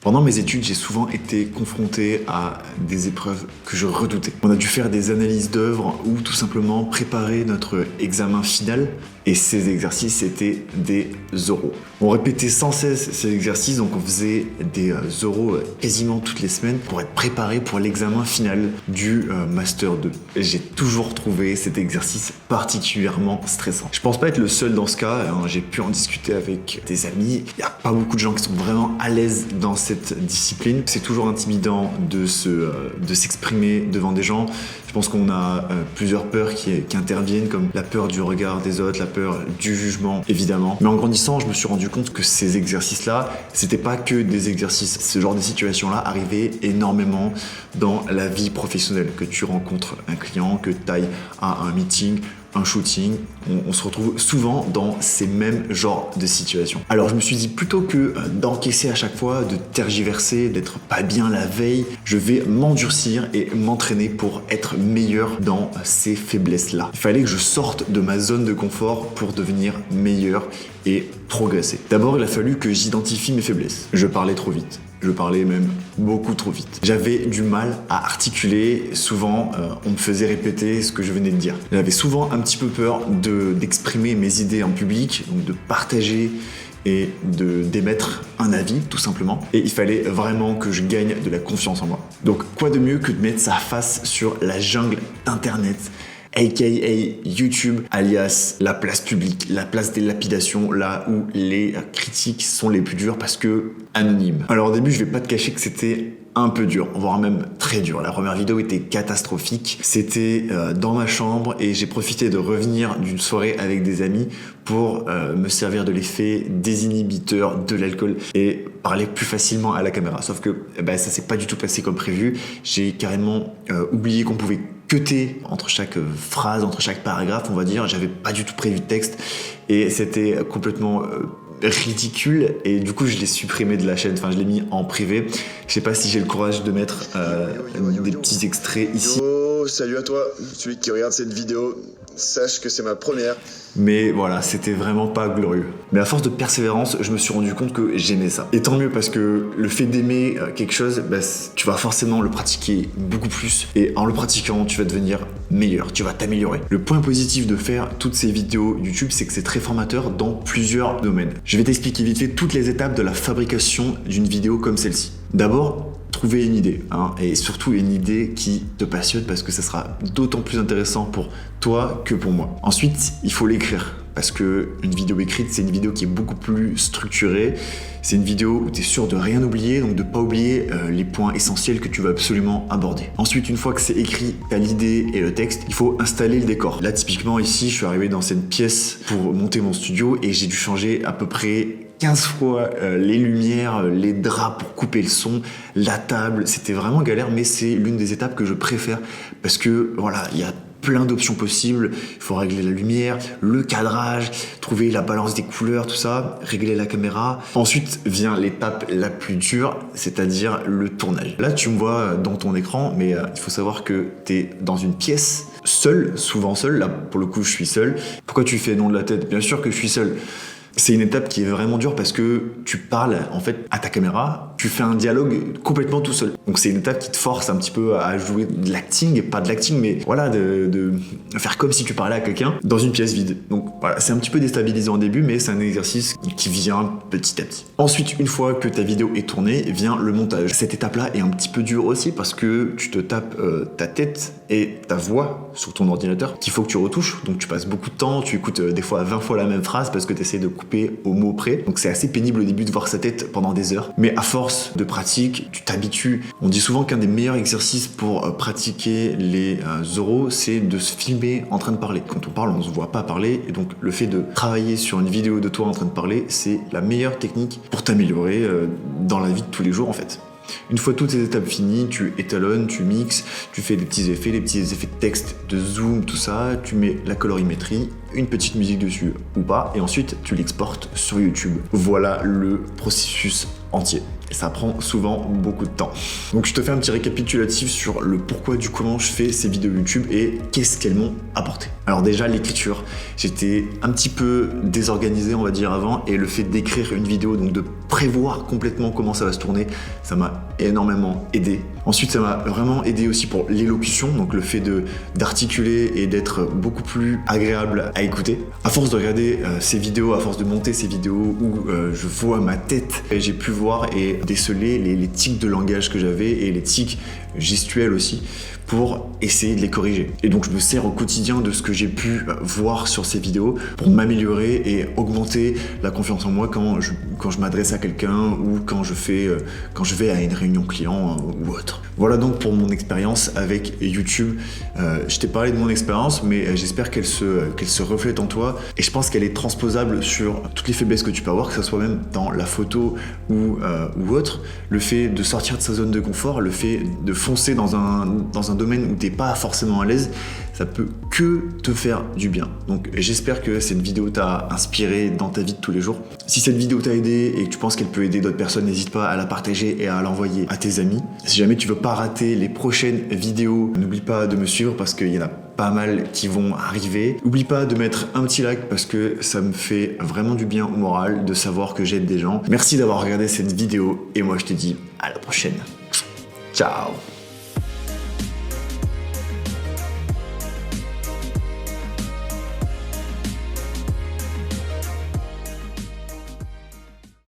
Pendant mes études, j'ai souvent été confronté à des épreuves que je redoutais. On a dû faire des analyses d'œuvres ou tout simplement préparer notre examen final. Et ces exercices étaient des oraux. On répétait sans cesse ces exercices, donc on faisait des oraux quasiment toutes les semaines pour être préparé pour l'examen final du Master 2. Et j'ai toujours trouvé cet exercice particulièrement stressant. Je pense pas être le seul dans ce cas, hein. J'ai pu en discuter avec des amis. Il n'y a pas beaucoup de gens qui sont vraiment à l'aise dans cette discipline. C'est toujours intimidant de s'exprimer devant des gens. Je pense qu'on a plusieurs peurs qui interviennent, comme la peur du regard des autres, la peur du jugement, évidemment. Mais en grandissant, je me suis rendu compte que ces exercices-là, c'était pas que des exercices. Ce genre de situation-là arrivait énormément dans la vie professionnelle. Que tu rencontres un client, que tu ailles à un meeting, un shooting, on se retrouve souvent dans ces mêmes genres de situations. Alors je me suis dit, plutôt que d'encaisser à chaque fois, de tergiverser, d'être pas bien la veille, je vais m'endurcir et m'entraîner pour être meilleur dans ces faiblesses-là. Il fallait que je sorte de ma zone de confort pour devenir meilleur et progresser. D'abord, il a fallu que j'identifie mes faiblesses. Je parlais trop vite. Je parlais même beaucoup trop vite. J'avais du mal à articuler. Souvent, on me faisait répéter ce que je venais de dire. J'avais souvent un petit peu peur d'exprimer mes idées en public, donc de partager et d'émettre un avis, tout simplement. Et il fallait vraiment que je gagne de la confiance en moi. Donc, quoi de mieux que de mettre sa face sur la jungle d'Internet, aka YouTube, alias la place publique, la place des lapidations, là où les critiques sont les plus dures parce que anonymes. Alors au début, je vais pas te cacher que c'était un peu dur, voire même très dur. La première vidéo était catastrophique. C'était dans ma chambre et j'ai profité de revenir d'une soirée avec des amis pour me servir de l'effet désinhibiteur de l'alcool et parler plus facilement à la caméra. Sauf que ça s'est pas du tout passé comme prévu. J'ai carrément oublié qu'on pouvait cutter entre chaque phrase, entre chaque paragraphe, on va dire. J'avais pas du tout prévu de texte et c'était complètement ridicule et du coup je l'ai supprimé de la chaîne, enfin je l'ai mis en privé. Je sais pas si j'ai le courage de mettre des petits extraits ici. Yo, salut à toi, celui qui regarde cette vidéo, sache que c'est ma première. Mais voilà, c'était vraiment pas glorieux. Mais à force de persévérance, je me suis rendu compte que j'aimais ça. Et tant mieux parce que le fait d'aimer quelque chose, tu vas forcément le pratiquer beaucoup plus. Et en le pratiquant, tu vas devenir meilleur, tu vas t'améliorer. Le point positif de faire toutes ces vidéos YouTube, c'est que c'est très formateur dans plusieurs domaines. Je vais t'expliquer vite fait toutes les étapes de la fabrication d'une vidéo comme celle-ci. D'abord, trouver une idée, et surtout une idée qui te passionne parce que ça sera d'autant plus intéressant pour toi que pour moi. Ensuite, il faut l'écrire parce que une vidéo écrite, c'est une vidéo qui est beaucoup plus structurée. C'est une vidéo où tu es sûr de rien oublier, donc de pas oublier les points essentiels que tu vas absolument aborder. Ensuite, une fois que c'est écrit, tu as l'idée et le texte, il faut installer le décor. Là, typiquement, ici, je suis arrivé dans cette pièce pour monter mon studio et j'ai dû changer à peu près 15 fois les lumières, les draps pour couper le son, la table. C'était vraiment galère, mais c'est l'une des étapes que je préfère parce que voilà, il y a plein d'options possibles. Il faut régler la lumière, le cadrage, trouver la balance des couleurs, tout ça, régler la caméra. Ensuite vient l'étape la plus dure, c'est-à-dire le tournage. Là, tu me vois dans ton écran, mais il faut savoir que tu es dans une pièce seul, souvent seul. Là, pour le coup, je suis seul. Pourquoi tu fais non de la tête? Bien sûr que je suis seul. C'est une étape qui est vraiment dure parce que tu parles en fait à ta caméra, tu fais un dialogue complètement tout seul. Donc c'est une étape qui te force un petit peu à jouer de l'acting, pas de l'acting, mais voilà, de faire comme si tu parlais à quelqu'un dans une pièce vide. Donc voilà, c'est un petit peu déstabilisant au début, mais c'est un exercice qui vient petit à petit. Ensuite, une fois que ta vidéo est tournée, vient le montage. Cette étape-là est un petit peu dure aussi parce que tu te tapes ta tête et ta voix sur ton ordinateur qu'il faut que tu retouches. Donc tu passes beaucoup de temps, tu écoutes des fois 20 fois la même phrase parce que tu essaies de couper au mot près. Donc c'est assez pénible au début de voir sa tête pendant des heures. Mais à force de pratique, tu t'habitues. On dit souvent qu'un des meilleurs exercices pour pratiquer les oraux, c'est de se filmer en train de parler. Quand on parle, on ne se voit pas parler. Et donc le fait de travailler sur une vidéo de toi en train de parler, c'est la meilleure technique pour t'améliorer dans la vie de tous les jours en fait. Une fois toutes ces étapes finies, tu étalonnes, tu mixes, tu fais des petits effets de texte, de zoom, tout ça, tu mets la colorimétrie, une petite musique dessus ou pas, et ensuite tu l'exportes sur YouTube. Voilà le processus entier. ça prend souvent beaucoup de temps. Donc je te fais un petit récapitulatif sur le pourquoi du comment je fais ces vidéos YouTube et qu'est-ce qu'elles m'ont apporté. Alors déjà l'écriture, j'étais un petit peu désorganisé on va dire avant, et le fait d'écrire une vidéo, donc de prévoir complètement comment ça va se tourner, ça m'a énormément aidé. Ensuite ça m'a vraiment aidé aussi pour l'élocution, donc le fait d'articuler et d'être beaucoup plus agréable à écouter. À force de regarder ces vidéos, à force de monter ces vidéos où je vois ma tête, j'ai pu voir et déceler les tics de langage que j'avais et les tics gestuels aussi pour essayer de les corriger. Et donc je me sers au quotidien de ce que j'ai pu voir sur ces vidéos pour m'améliorer et augmenter la confiance en moi quand je m'adresse à quelqu'un ou quand je vais à une réunion client ou autre. Voilà donc pour mon expérience avec YouTube. Je t'ai parlé de mon expérience, mais j'espère qu'elle se reflète en toi et je pense qu'elle est transposable sur toutes les faiblesses que tu peux avoir, que ce soit même dans la photo ou autre. Le fait de sortir de sa zone de confort, le fait de foncer dans un domaine où t'es pas forcément à l'aise, ça peut que te faire du bien. Donc j'espère que cette vidéo t'a inspiré dans ta vie de tous les jours. Si cette vidéo t'a aidé et que tu penses qu'elle peut aider d'autres personnes, n'hésite pas à la partager et à l'envoyer à tes amis. Si jamais tu veux pas rater les prochaines vidéos, n'oublie pas de me suivre parce qu'il y en a pas mal qui vont arriver. N'oublie pas de mettre un petit like parce que ça me fait vraiment du bien au moral de savoir que j'aide des gens. Merci d'avoir regardé cette vidéo et moi je te dis à la prochaine. Ciao.